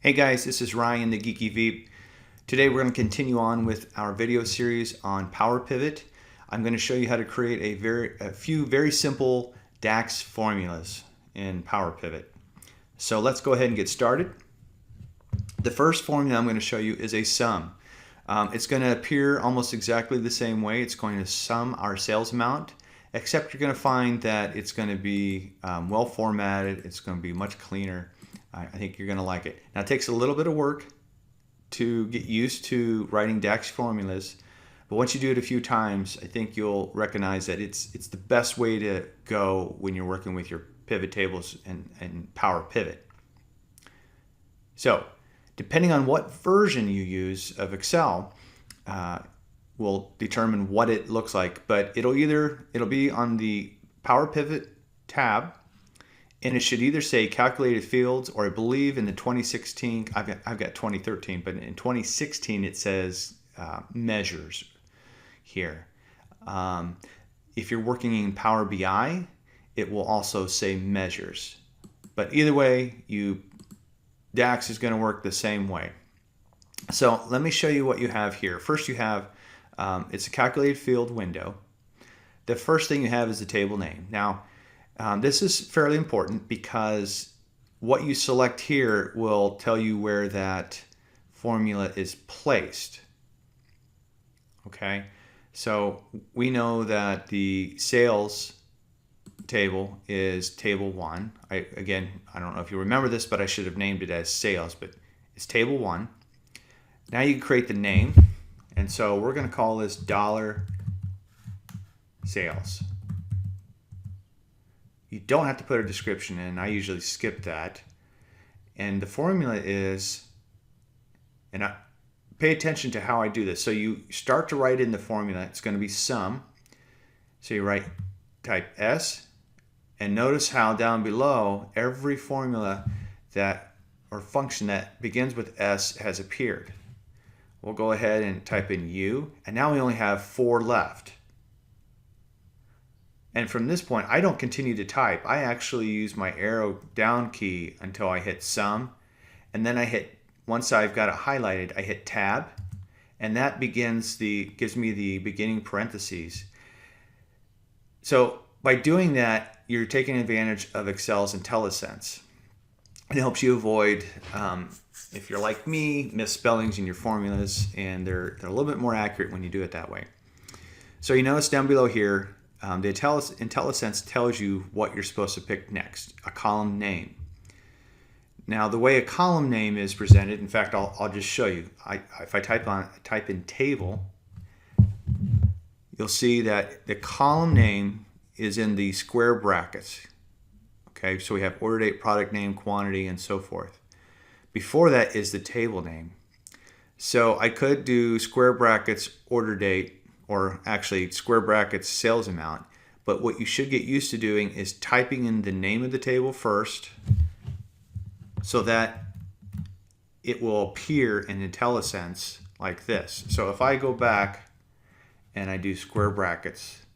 Hey guys, this is Ryan, the Geeky Veep. Today we're going to continue on with our video series on Power Pivot. I'm going to show you how to create a few very simple DAX formulas in Power Pivot. So let's go ahead and get started. The first formula I'm going to show you is a sum. It's going to appear almost exactly the same way. It's going to sum our sales amount, except you're going to find that it's going to be well formatted. It's going to be much cleaner. I think you're going to like it. Now it takes a little bit of work to get used to writing DAX formulas, but once you do it a few times, I think you'll recognize that it's the best way to go when you're working with your pivot tables and Power Pivot. So depending on what version you use of Excel will determine what it looks like, but it'll be on the Power Pivot tab, and it should either say calculated fields, or I believe in the 2016, I've got 2013, but in 2016 it says measures here. If you're working in Power BI, it will also say measures. But either way, DAX is going to work the same way. So let me show you what you have here. First you have, it's a calculated field window. The first thing you have is the table name. Now, this is fairly important because what you select here will tell you where that formula is placed. Okay, so we know that the sales table is table 1. I don't know if you remember this, but I should have named it as sales, but it's table 1. Now you create the name, and so we're going to call this dollar sales. You don't have to put a description in. I usually skip that. And the formula is, pay attention to how I do this. So you start to write in the formula. It's going to be sum. So you type S, and notice how down below every formula or function that begins with S has appeared. We'll go ahead and type in U, and now we only have 4 left. And from this point, I don't continue to type. I actually use my arrow down key until I hit sum. And then once I've got it highlighted, I hit tab. And that gives me the beginning parentheses. So by doing that, you're taking advantage of Excel's IntelliSense. It helps you avoid, if you're like me, misspellings in your formulas. And they're a little bit more accurate when you do it that way. So you notice down below here, the IntelliSense tells you what you're supposed to pick next, a column name. Now the way a column name is presented, in fact I'll just show you. If I type in table, you'll see that the column name is in the square brackets. Okay, so we have order date, product name, quantity, and so forth. Before that is the table name. So I could do square brackets order date, or actually square brackets sales amount, but what you should get used to doing is typing in the name of the table first so that it will appear in IntelliSense like this. So if I go back and I do square brackets,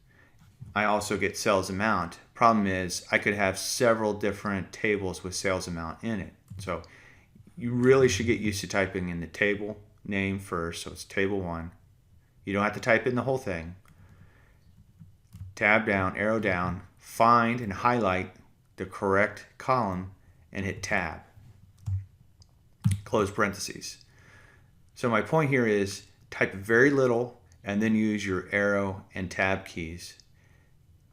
I also get sales amount. Problem is I could have several different tables with sales amount in it. So you really should get used to typing in the table name first, so it's table 1. You don't have to type in the whole thing. Tab down, arrow down, find and highlight the correct column and hit tab. Close parentheses. So my point here is type very little and then use your arrow and tab keys.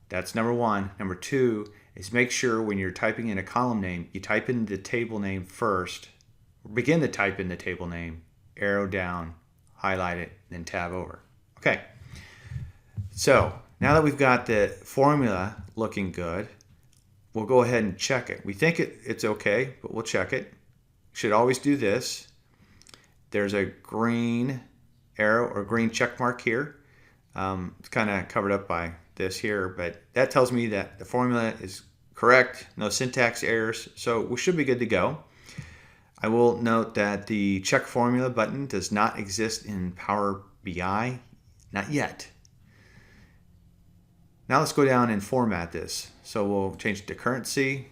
That's number 1. Number 2 is make sure when you're typing in a column name, you type in the table name first. Begin to type in the table name, arrow down, highlight it, then tab over. Okay, so now that we've got the formula looking good, we'll go ahead and check it. We think it's okay, but we'll check it. Should always do this. There's a green arrow or green check mark here. It's kind of covered up by this here, but that tells me that the formula is correct, no syntax errors, so we should be good to go. I will note that the check formula button does not exist in Power BI, not yet. Now let's go down and format this. So we'll change it to currency,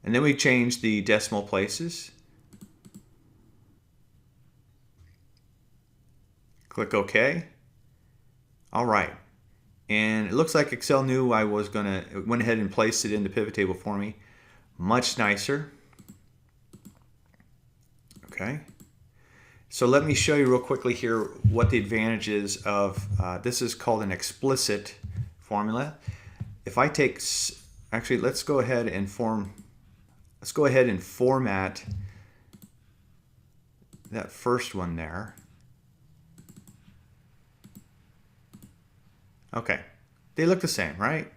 And then we change the decimal places. Click OK. All right. And it looks like Excel knew I was gonna, went ahead and placed it in the pivot table for me. Much nicer. Okay. So let me show you real quickly here what the advantages of, this is called an explicit formula. If I take, actually let's go ahead and format that first one there. Okay, they look the same, right?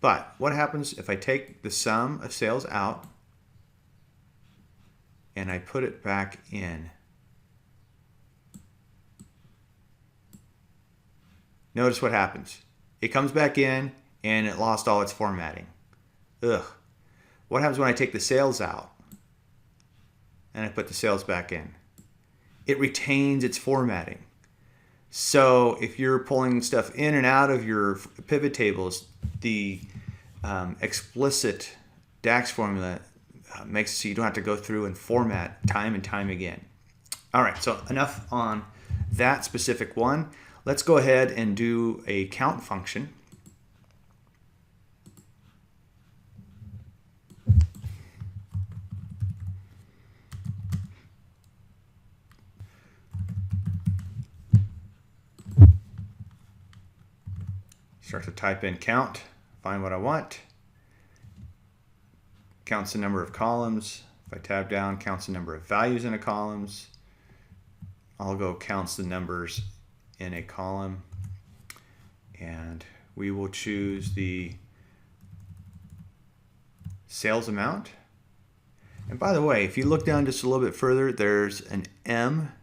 But what happens if I take the sum of sales out and I put it back in? Notice what happens. It comes back in and it lost all its formatting. Ugh. What happens when I take the sales out and I put the sales back in? It retains its formatting. So if you're pulling stuff in and out of your pivot tables, the explicit DAX formula makes it so you don't have to go through and format time and time again. All right, so enough on that specific one. Let's go ahead and do a count function. Start to type in count, find what I want. Counts the number of columns. If I tab down, counts the number of values in a columns. I'll go counts the numbers in a column. And we will choose the sales amount. And by the way, if you look down just a little bit further, there's an M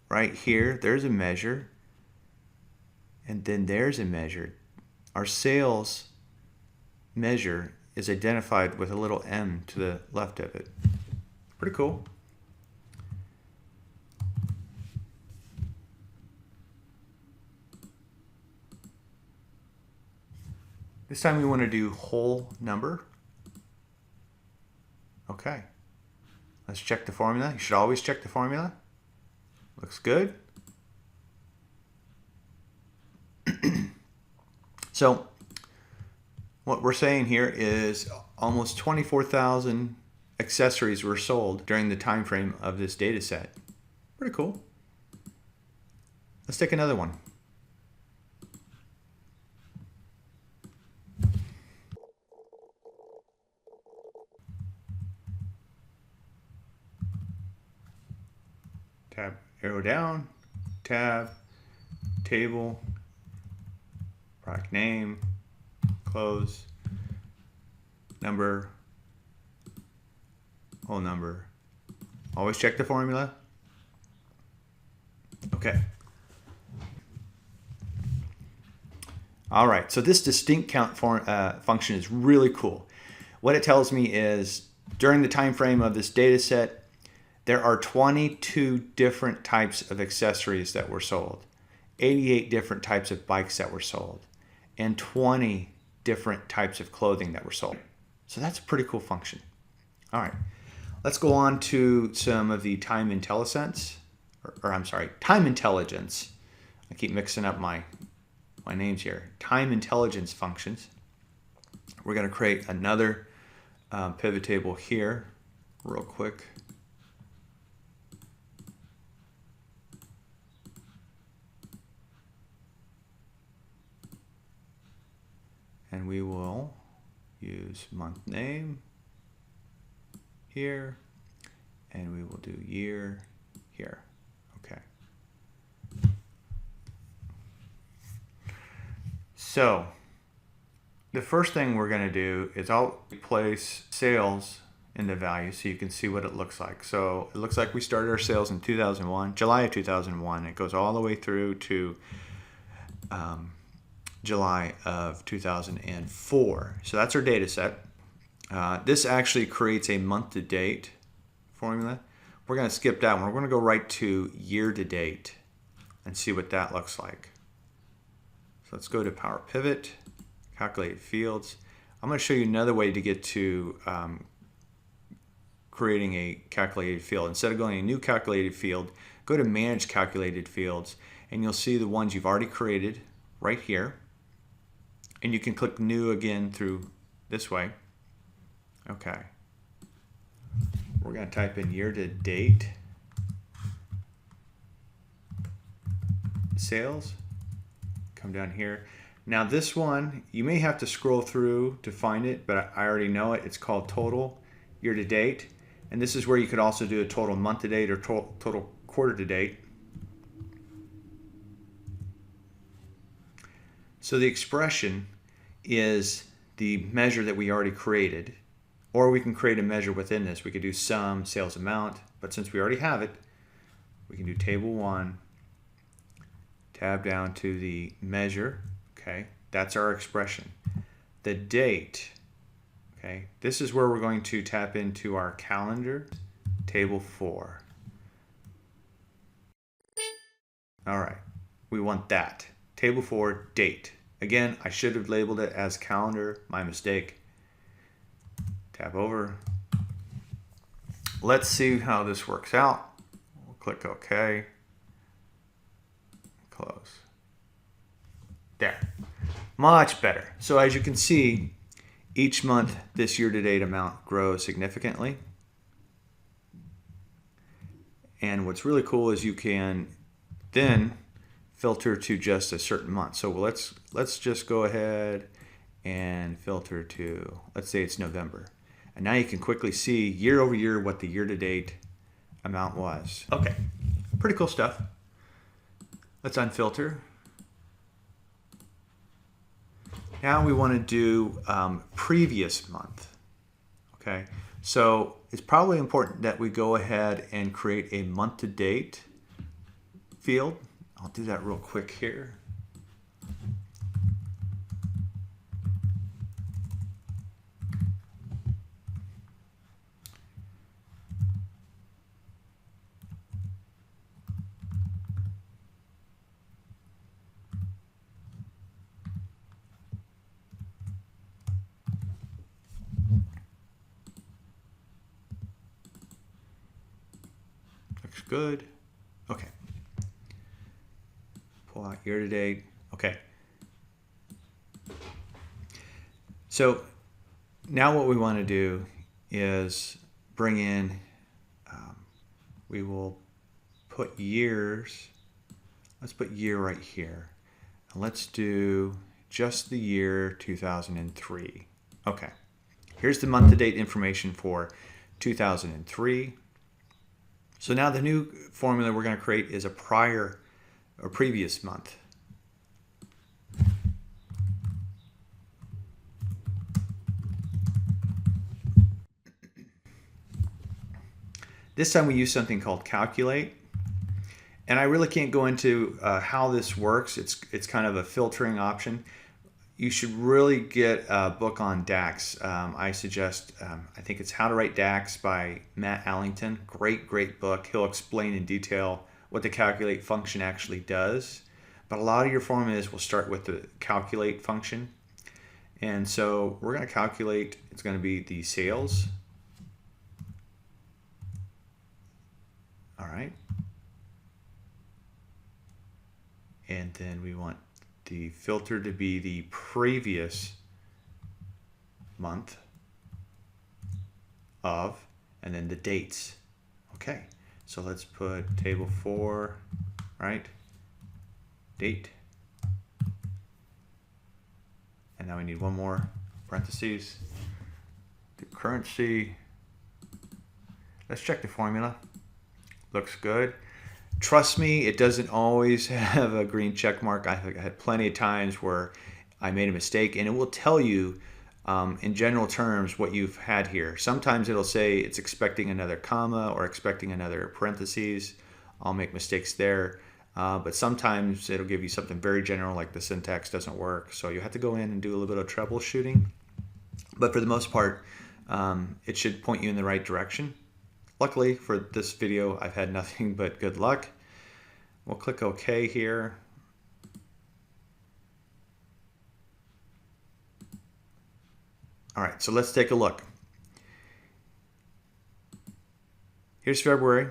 right here. There's a measure. And then there's a measure. Our sales measure is identified with a little M to the left of it. Pretty cool. This time we want to do whole number. Okay. Let's check the formula. You should always check the formula. Looks good. So what we're saying here is almost 24,000 accessories were sold during the time frame of this data set. Pretty cool. Let's take another one. Tab, arrow down, tab, table, product name, close, number, whole number. Always check the formula. Okay. All right, so this distinct count function is really cool. What it tells me is during the time frame of this data set, there are 22 different types of accessories that were sold, 88 different types of bikes that were sold, and 20 different types of clothing that were sold. So that's a pretty cool function. All right, let's go on to some of the time intelligence, time intelligence. I keep mixing up my names here. Time intelligence functions. We're going to create another pivot table here real quick. And we will use month name here, and we will do year here. Okay. So the first thing we're going to do is I'll place sales in the value so you can see what it looks like. So it looks like we started our sales in 2001, July of 2001. It goes all the way through to July of 2004. So that's our data set. This actually creates a month-to-date formula. We're going to skip that one. We're going to go right to year-to-date and see what that looks like. So let's go to Power Pivot, calculate fields. I'm going to show you another way to get to creating a calculated field. Instead of going to a new calculated field, go to Manage Calculated Fields, and you'll see the ones you've already created right here. And you can click New again through this way. Okay. We're going to type in year to date sales. Come down here. Now this one, you may have to scroll through to find it, but I already know it. It's called total year to date. And this is where you could also do a total month to date or total quarter to date. So the expression is the measure that we already created, or we can create a measure within this. We could do sum, sales amount, but since we already have it, we can do table 1, tab down to the measure. Okay, that's our expression. The date, okay, this is where we're going to tap into our calendar, table 4. All right, we want that. Table 4, date. Again, I should have labeled it as calendar, my mistake. Tab over. Let's see how this works out. We'll click OK. Close. There. Much better. So as you can see, each month this year-to-date amount grows significantly. And what's really cool is you can then filter to just a certain month. So let's just go ahead and filter to, let's say it's November. And now you can quickly see year over year what the year-to-date amount was. Okay, pretty cool stuff. Let's unfilter. Now we want to do previous month. Okay, so it's probably important that we go ahead and create a month-to-date field. I'll do that real quick here. Looks good. Okay. Pull out year to date. Okay. So now what we want to do is bring in, we will put years. Let's put year right here. And let's do just the year 2003. Okay. Here's the month to date information for 2003. So now the new formula we're going to create is a prior or previous month. This time we use something called calculate. And I really can't go into how this works. It's kind of a filtering option. You should really get a book on DAX. I suggest, I think it's How to Write DAX by Matt Allington. Great book. He'll explain in detail what the calculate function actually does. But a lot of your formulas will start with the calculate function. And so we're going to calculate, it's going to be the sales. All right. And then we want the filter to be the previous month of, and then the dates. Okay, so let's put table 4, right? Date. And now we need one more parentheses. The currency. Let's check the formula. Looks good. Trust me, it doesn't always have a green check mark. I've had plenty of times where I made a mistake, and it will tell you in general terms what you've had here. Sometimes it'll say it's expecting another comma or expecting another parentheses. I'll make mistakes there. But sometimes it'll give you something very general, like the syntax doesn't work. So you have to go in and do a little bit of troubleshooting. But for the most part, it should point you in the right direction. Luckily for this video, I've had nothing but good luck. We'll click OK here. All right, so let's take a look. Here's February.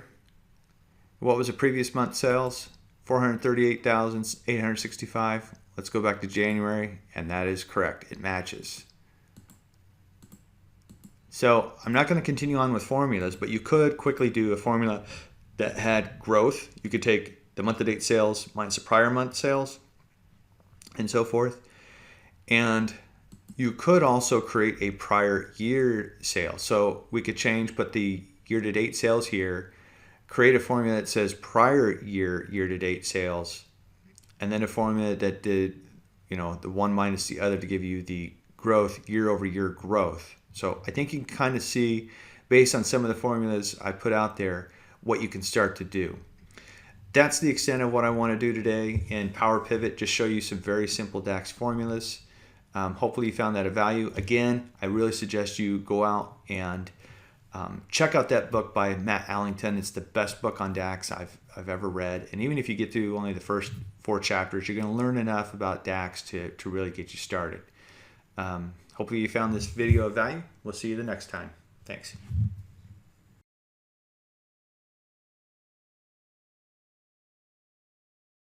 What was the previous month sales? 438,865. Let's go back to January, and that is correct. It matches. So I'm not going to continue on with formulas, but you could quickly do a formula that had growth. You could take the month-to-date sales minus the prior month sales and so forth. And you could also create a prior year sale. So we could put the year-to-date sales here, create a formula that says prior year-to-date sales, and then a formula that did, the one minus the other to give you the growth, year-over-year growth. So I think you can kind of see, based on some of the formulas I put out there, what you can start to do. That's the extent of what I want to do today in Power Pivot, just show you some very simple DAX formulas. Hopefully you found that of value. Again, I really suggest you go out and check out that book by Matt Allington. It's the best book on DAX I've ever read. And even if you get through only the first 4 chapters, you're going to learn enough about DAX to really get you started. Hopefully you found this video of value. We'll see you the next time. Thanks.